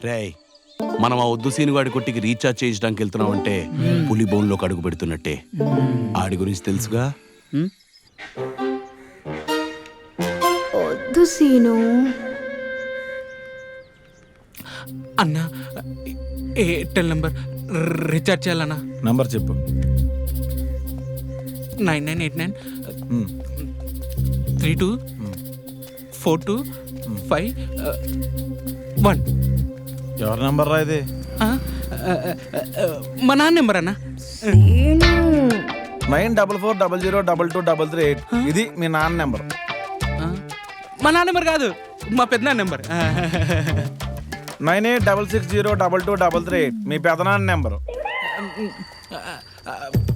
రేయ్, మనం ఆ వద్దు సీనుగాడి కొట్టికి రీఛార్జ్ చేయించడానికి వెళ్తున్నామంటే పులి బోన్లోకి అడుగు పెడుతున్నట్టే. ఆడి గురించి తెలుసుగా. వద్దు సీను. అన్న ఎయిర్టెల్ నంబర్ రీఛార్జ్ చేయాలన్నా. నంబర్ చెప్పు. 9989324251. ఎవరి నంబర్ రా ఇది? మా నాన్న నెంబర్ అన్న. సీను 9440022338. ఇది మీ నాన్న నెంబర్. మా నాన్న నెంబర్ కాదు, మా పెద్దనాన్న నెంబర్. 9866022338. మీ పెదనాన్న నెంబరు.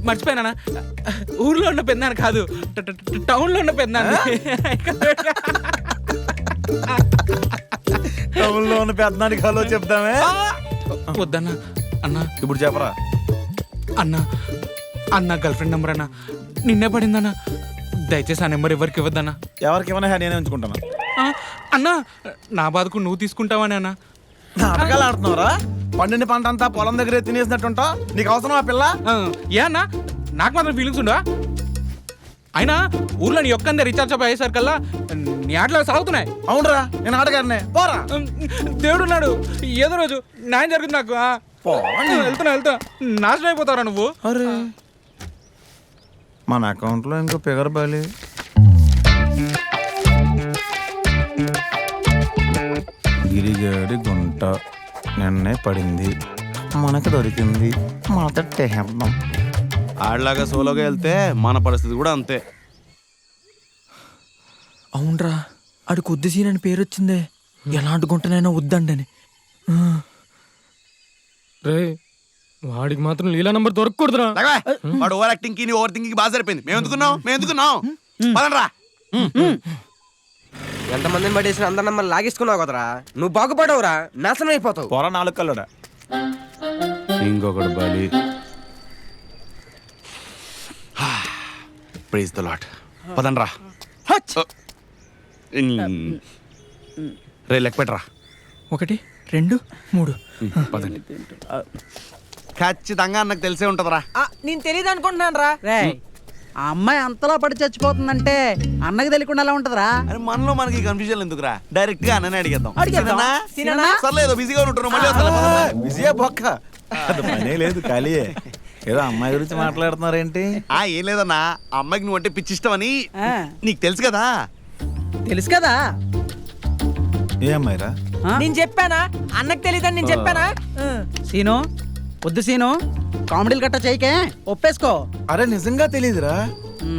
మర్చిపోయానా, ఊర్లో ఉన్న పెద్దనాన్న కాదు, టౌన్లో ఉన్న పెద్దనాన్న. టౌన్లో ఉన్న పెద్దనానికి హలో చెప్తామే. వద్దన్నా. అన్నా ఇప్పుడు చెప్పరా. అన్నా, అన్న గర్ల్ ఫ్రెండ్ నెంబర్ అన్నా, నిన్నే పడిందన్నా. దయచేసి ఆ నెంబర్ ఎవరికి ఇవ్వద్దన్నా. ఎవరికి ఇవ్వనా నేనే ఉంచుకుంటాను. అన్నా, నా బాధకు నువ్వు తీసుకుంటావని అన్నా. నాటకాలు ఆడుతున్నావురా? పండిన పంట అంతా పొలం దగ్గరే తినేసినట్టుంటా. నీకు అవసరం ఆ పిల్ల? ఏ అన్నా, నాకు మాత్రం ఫీలింగ్స్ ఉండవా? అయినా ఊర్లో నీ ఒక్కందే రీఛార్జ్ అయ్యేసరికల్లా నీ ఆటలు సాగుతున్నాయి. అవునరా, నేను ఆటగారినే. పోరా. దేవుడున్నాడు, ఏదో రోజు న్యాయం జరుగుతుంది నాకు. వెళ్తున్నా నాశనం అయిపోతారా నువ్వు. అరే, మన అకౌంట్లో ఇంకో ఫిగర్ బాలి. గిరిగాడి గుంట నిన్నే పడింది, మనకు దొరికింది, మనతో టేహం. ఆడలాగా సోలోగా వెళ్తే మన పరిస్థితి కూడా అంతే. అవునరా, ఆడికి వద్దు సీన్ అని పేరు వచ్చిందే. ఎలాంటి గుంటనైనా వద్దండని. రే, వాడికి మాత్రం లీలా నంబర్ దొరకకూడదురా. వాడు ఓవర్ యాక్టింగ్ కి ఓవర్ థింకింగ్ బాగా సరిపోయింది. మేము ఎందుకున్నాం పదండ్రా. ఎంతమందిని పడేసిన అందరి నమ్మల్ని లాగేసుకున్నావు కదరా. నువ్వు బాగుపడవురా, నాశనం అయిపోతావు. పొర 4 కల్లుడా. ఇంకొకడు బాలి. Praise the lord. పదండ్రా. రే, లెక్క పెట్టరా. 1 2 3. పదండి. ఖచ్చితంగా నాకు తెలిసే ఉంటదరా. నేను తెలియదు అనుకుంటున్నాను రా. ఆ అమ్మాయి అంతలా పడి చచ్చిపోతుందంటే అన్నకి తెలియకుండా ఎలా ఉంటదిరా? అరే, మనలో మనకి కన్ఫ్యూజన్ ఎందుకురా? డైరెక్ట్ గా అన్ననే అడిగేద్దాం. అడిగేద్దామా? సరేనా? సర్లేదు, బిజీగా ఉంటున్నాం. మళ్ళీ వస్తాలే, పదండి. బిజీయా బొక్క? అది పనే లేదు, ఖాళీయే. ఏదో అమ్మాయి గురించి మాట్లాడుతున్నారేంటి? ఏం లేదన్నా, ఆ అమ్మాయికి నువ్వు అంటే పిచ్చి ఇష్టం అని ఆ, నీకు తెలుసు కదా. తెలుసు కదా. ఏ అమ్మాయిరా? నేను చెప్పానా అన్నకు తెలియదని? నేను చెప్పానా? సీను వద్దు సీను, కామెడీలు గట్ట చేయకే, ఒప్పేసుకో. అరే, నిజంగా తెలియదురా.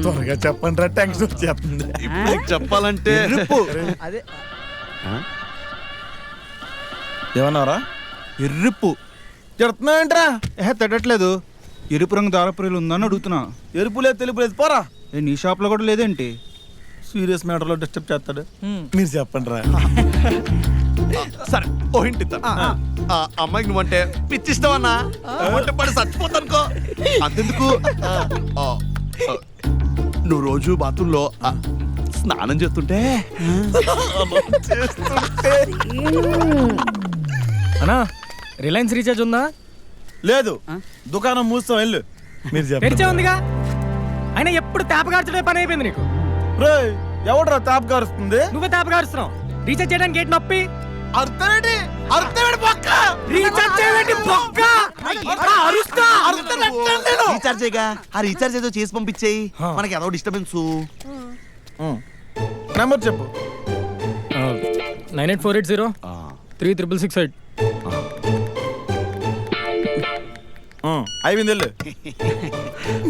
త్వరగా చెప్పండి రా, టెన్షన్ వచ్చేస్తుంది. ఇప్పుడు చెప్పాలంటే అదే ఏమన్నారా? ఎర్రిప్పు చెడుతున్నావేంట్రా? తిట్టట్లేదు. ఎరుపు రంగు దారపురీలు ఉందని అడుగుతున్నా. ఎరుపు లేదు, తెలుపు లేదు, పోరా. నీ షాప్ లో కూడా లేదేంటి? సీరియస్ మ్యాటర్ లో డిస్టర్బ్ చేస్తాడు. మీరు చెప్పండి రా. సరే, ఓ హింట్ ఇద్దాం. ఆ అమ్మాయికి నువ్వంటే పిచ్చి ఇష్టం అన్నా. అంటే పడి చచ్చిపోతానుకో. అంతెందుకు, నువ్వు రోజు బాత్రూంలో స్నానం చేస్తుంటే అన్నా, రిలయన్స్ రీఛార్జ్ ఉందా? లేదు, దుకాణం మూస్తాం, వెళ్ళు. మీరు తెరిచే చెప్పండి. ఉందిగా. అయినా ఎప్పుడు తేపగార్చడే పని అయిపోయింది నీకు. రేయ్, ఎవడ్రా తాపు కారుస్తుంది? నువ్వే తేపగారుస్తున్నావు. రీఛార్జ్ చేయడానికి ఏంటి నొప్పి? అర్థమేంటి? అర్థమేంటి పక్క? రీఛార్జ్ చేయడానికి బొక్క. అరుస్తా. రీఛార్జ్ చేయగా ఆ రీఛార్జ్ ఏదో చేసి పంపించేయి. మనకి ఏదో డిస్టర్బెన్స్. నెంబర్ చెప్పు. 9848036668. అయిపోయింది, వెళ్ళు.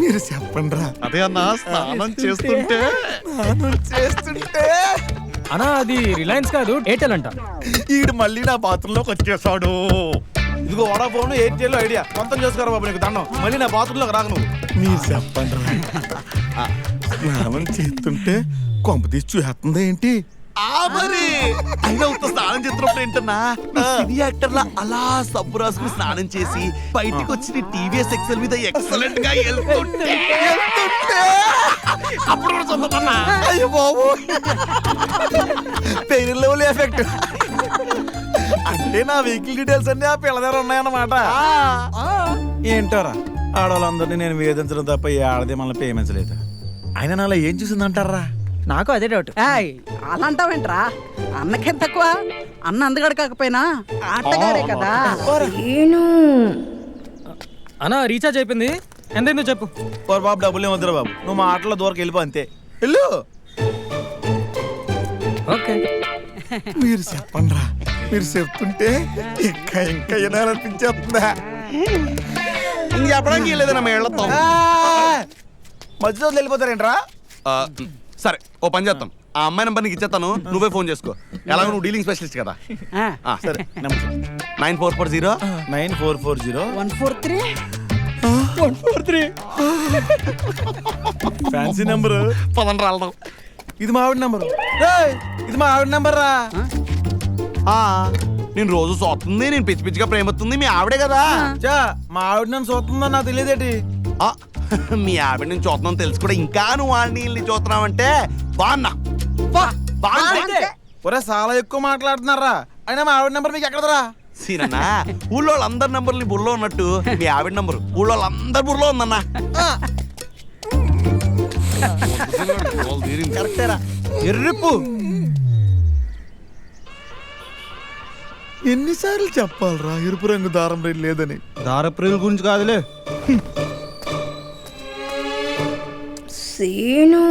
మీరు చెప్పండి రా. అదే అన్నా, స్నానం చేస్తుంటే అన్నా, అది రిలయన్స్ కాదు, ఎయిర్టెల్ అంట. ఈడు మళ్ళీ నా బాత్రూంలోకి వచ్చేసాడు. ఇదిగో వడాఫోన్, ఎయిర్టెల్ ఐడియా మొత్తం చేసుకోరా బాబు, నీకు దండం. మళ్ళీ నా బాత్రూంలోకి రాకు నువ్వు. మీరు చెప్పండి రా. స్నానం చేస్తుంటే కొంప తీసి చూస్తుంది ఏంటి? మరి అయినా ఉత్త స్నానం చేస్తున్నప్పుడు ఏంటన్నా, సినీ యాక్టర్ లా అలా సబ్బు రాసుకుని స్నానం చేసి బయటికి వచ్చి టీవీఎస్ ఎక్సెల్ మీద ఎక్సలెంట్ గా వెళ్తుంటే అప్పుడు సొంతమన్నా. అయ్యో బాబు, పెయిన్ లెవెల్ ఎఫెక్ట్. అంటే నా వెహికల్ డీటెయిల్స్ అన్ని ఆ పిల్ల దగ్గర ఉన్నాయన్నమాట. ఏంటోరా ఆడవాళ్ళందరినీ నేను వేధించడం తప్ప ఏ ఆడదే మనల్ని పేమెంచలేదు. ఆయన నాలో ఏం చూసిందంటారా? నాకు అదే డౌట్. ఏయ్, అలా అంటావేంట్రా? అన్నకేం తక్కువ? అన్న అందగాడు కాకపోయినా ఆటగాడే కదా. అన్నా రీఛార్జ్ అయిపోయింది, ఎంతైందో చెప్పు. ఓ బాబు డబ్బులు ఏమొద్దురా బాబు, నువ్వు మా ఆటలో దూరకు వెళ్ళిపో అంతే. వెళ్ళు. ఓకే. మీరు చెప్పండి రా, మీరు చెప్తుంటే ఇంకా ఇంకా వినాలనిపించేస్తుందా? ఇంక చెప్పడానికి లేదన్నా మేము వెళ్తాం. మధ్యలో వెళ్ళిపోతారేంట్రా? సరే ఓ పని చేద్దాం, ఆ అమ్మాయి నెంబర్ నీకు ఇచ్చేస్తాను, నువ్వే ఫోన్ చేసుకో. ఎలాగో నువ్వు డీలింగ్ స్పెషలిస్ట్ కదా. ఆ, సరే 9440 9440 143 ఫ్యాన్సీ నెంబరు. పదండి రాళ్దాం. ఇది మా ఆవిడ నెంబరు. ఇది మా ఆవిడ నెంబర్ రా. నేను రోజు చూస్తుంది, నేను పిచ్చి పిచ్చిగా ప్రేమతుంది మీ ఆవిడే కదా. చా, మా ఆవిడ నన్ను చూస్తుందని నాకు తెలియదేటి. ఆ, మీ ఆవిడ నేను చూస్తున్నాను తెలుసు కూడా ఇంకా నువ్వు వాడిని చూస్తున్నావంటే బాగున్నా. ఒరే చాలా ఎక్కువ మాట్లాడుతున్నారా. అయినా మా ఆవిడ నెంబర్ మీకు ఎక్కడదరా? సీనన్నా, ఊళ్ళో వాళ్ళందరి నంబర్లు నీ బుర్రలో ఉన్నట్టు మీ ఆవిడ నంబరు ఊళ్ళో వాళ్ళందరి బుర్రలో ఉందన్నా. కరెక్టేరా. ఎర్రిప్పు ఎన్నిసార్లు చెప్పాలరా ఎరుపు రంగు దారం రేటు లేదని? దారప్రియుల గురించి కాదులే. సీను